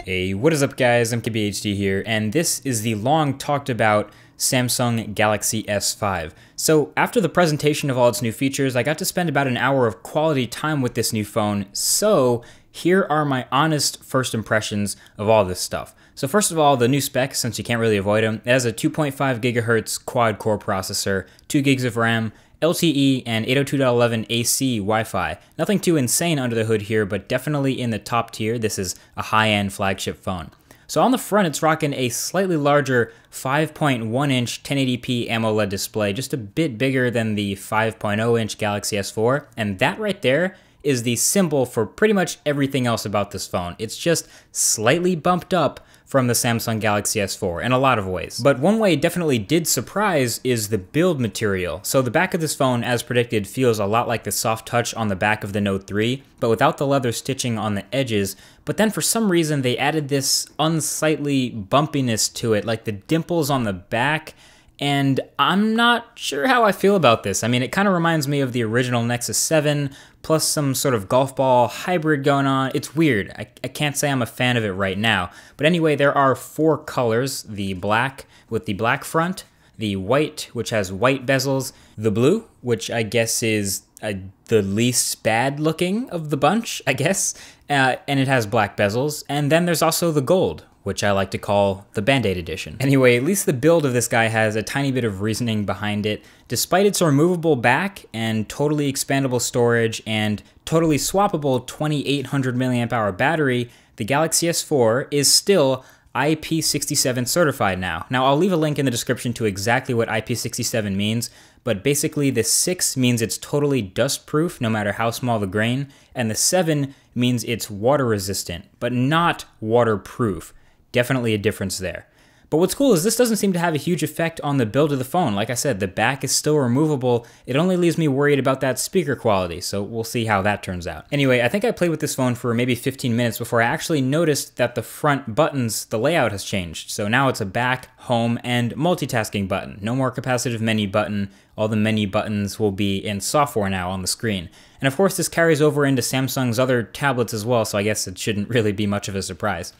Hey, what is up guys, MKBHD here, and this is the long talked about Samsung Galaxy S5. So after the presentation of all its new features, I got to spend about an hour of quality time with this new phone, so here are my honest first impressions of all this stuff. So first of all, the new specs, since you can't really avoid them, it has a 2.5 GHz quad-core processor, 2 gigs of RAM, LTE, and 802.11 AC Wi-Fi. Nothing too insane under the hood here, but definitely in the top tier. This is a high-end flagship phone. So on the front, it's rocking a slightly larger 5.1-inch 1080p AMOLED display, just a bit bigger than the 5.0-inch Galaxy S4, and that right there is the symbol for pretty much everything else about this phone. It's just slightly bumped up from the Samsung Galaxy S4 in a lot of ways. But one way it definitely did surprise is the build material. So the back of this phone, as predicted, feels a lot like the soft touch on the back of the Note 3, but without the leather stitching on the edges. But then for some reason they added this unsightly bumpiness to it, like the dimples on the back, and I'm not sure how I feel about this. I mean, it kind of reminds me of the original Nexus 7, plus some sort of golf ball hybrid going on. It's weird. I can't say I'm a fan of it right now. But anyway, there are 4 colors: the black with the black front, the white, which has white bezels, the blue, which I guess is the least bad looking of the bunch, I guess, and it has black bezels, and then there's also the gold, which I like to call the Band-Aid edition. Anyway, at least the build of this guy has a tiny bit of reasoning behind it. Despite its removable back and totally expandable storage and totally swappable 2800 mAh battery, the Galaxy S4 is still IP67 certified now. Now, I'll leave a link in the description to exactly what IP67 means, but basically the 6 means it's totally dust-proof no matter how small the grain, and the 7 means it's water-resistant, but not waterproof. Definitely a difference there. But what's cool is this doesn't seem to have a huge effect on the build of the phone. Like I said, the back is still removable. It only leaves me worried about that speaker quality, so we'll see how that turns out. Anyway, I think I played with this phone for maybe 15 minutes before I actually noticed that the front buttons, the layout has changed. So now it's a back, home, and multitasking button. No more capacitive menu button. All the menu buttons will be in software now on the screen. And of course, this carries over into Samsung's other tablets as well, so I guess it shouldn't really be much of a surprise.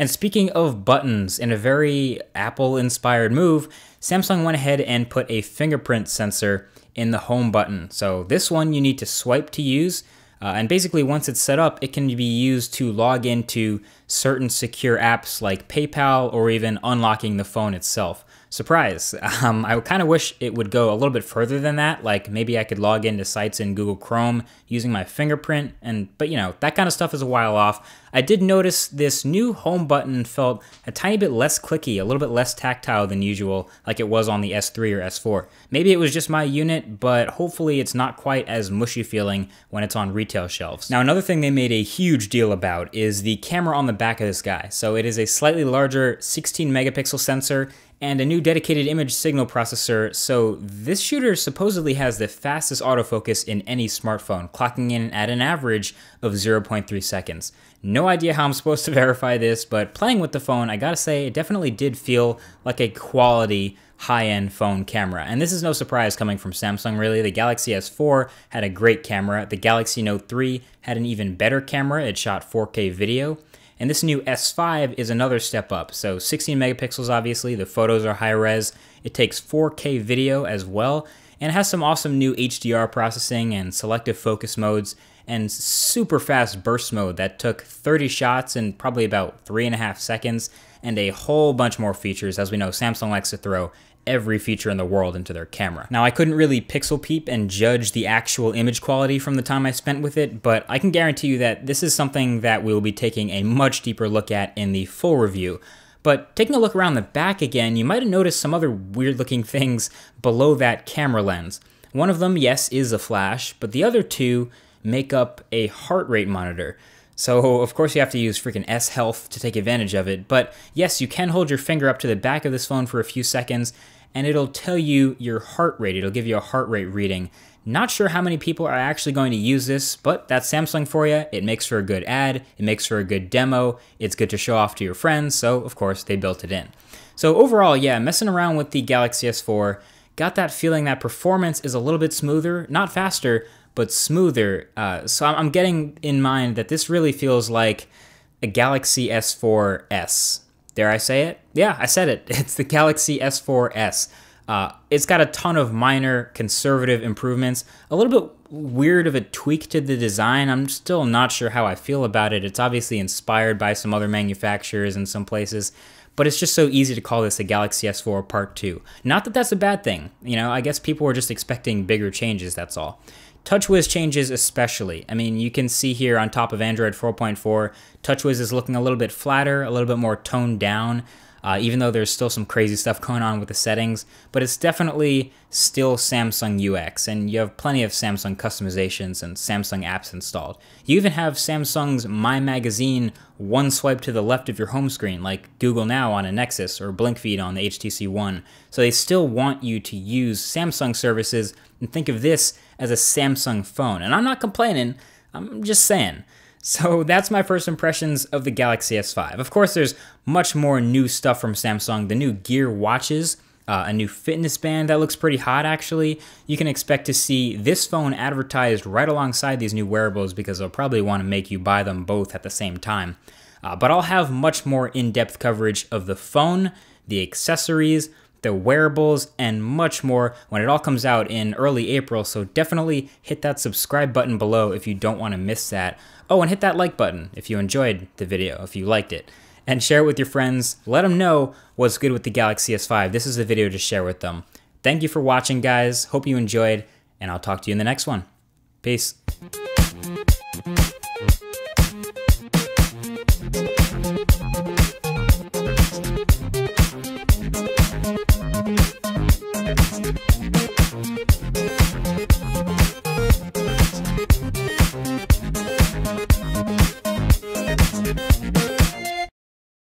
And speaking of buttons, in a very Apple-inspired move, Samsung went ahead and put a fingerprint sensor in the home button. So this one you need to swipe to use, and basically once it's set up, it can be used to log into certain secure apps like PayPal or even unlocking the phone itself. Surprise! I kind of wish it would go a little bit further than that, like maybe I could log into sites in Google Chrome using my fingerprint, but you know, that kind of stuff is a while off. I did notice this new home button felt a tiny bit less clicky, a little bit less tactile than usual, like it was on the S3 or S4. Maybe it was just my unit, but hopefully it's not quite as mushy feeling when it's on retail shelves. Now, another thing they made a huge deal about is the camera on the back of this guy. So it is a slightly larger 16 megapixel sensor and a new dedicated image signal processor, so this shooter supposedly has the fastest autofocus in any smartphone, clocking in at an average of 0.3 seconds. No idea how I'm supposed to verify this, but playing with the phone, I gotta say, it definitely did feel like a quality high-end phone camera. And this is no surprise coming from Samsung, really. The Galaxy S4 had a great camera. The Galaxy Note 3 had an even better camera. It shot 4K video. And this new S5 is another step up. So 16 megapixels, obviously. The photos are high res. It takes 4K video as well. And it has some awesome new HDR processing and selective focus modes and super fast burst mode that took 30 shots in probably about 3.5 seconds, and a whole bunch more features. As we know, Samsung likes to throw every feature in the world into their camera. Now, I couldn't really pixel peep and judge the actual image quality from the time I spent with it, but I can guarantee you that this is something that we'll be taking a much deeper look at in the full review. But taking a look around the back again, you might have noticed some other weird looking things below that camera lens. One of them, yes, is a flash, but the other 2 make up a heart rate monitor. So, of course, you have to use freaking S-Health to take advantage of it. But yes, you can hold your finger up to the back of this phone for a few seconds, and it'll tell you your heart rate. It'll give you a heart rate reading. Not sure how many people are actually going to use this, but that's Samsung for you. It makes for a good ad. It makes for a good demo. It's good to show off to your friends, so of course they built it in. So overall, yeah, messing around with the Galaxy S4, got that feeling that performance is a little bit smoother, not faster, but smoother. So I'm getting in mind that this really feels like a Galaxy S4S. Dare I say it? Yeah, I said it. It's the Galaxy S4S. It's got a ton of minor conservative improvements, a little bit weird of a tweak to the design. I'm still not sure how I feel about it. It's obviously inspired by some other manufacturers in some places, but it's just so easy to call this a Galaxy S4 Part 2. Not that that's a bad thing. You know, I guess people were just expecting bigger changes, that's all. TouchWiz changes especially. I mean, you can see here on top of Android 4.4, TouchWiz is looking a little bit flatter, a little bit more toned down, even though there's still some crazy stuff going on with the settings, but it's definitely still Samsung UX, and you have plenty of Samsung customizations and Samsung apps installed. You even have Samsung's My Magazine one swipe to the left of your home screen, like Google Now on a Nexus or BlinkFeed on the HTC One. So they still want you to use Samsung services and think of this as a Samsung phone. And I'm not complaining, I'm just saying. So that's my first impressions of the Galaxy S5. Of course, there's much more new stuff from Samsung. The new Gear watches, a new fitness band that looks pretty hot actually. You can expect to see this phone advertised right alongside these new wearables because they'll probably want to make you buy them both at the same time. But I'll have much more in-depth coverage of the phone, the accessories, the wearables, and much more when it all comes out in early April, so definitely hit that subscribe button below if you don't want to miss that. Oh, and hit that like button if you enjoyed the video, if you liked it. And share it with your friends. Let them know what's good with the Galaxy S5. This is the video to share with them. Thank you for watching, guys. Hope you enjoyed, and I'll talk to you in the next one. Peace.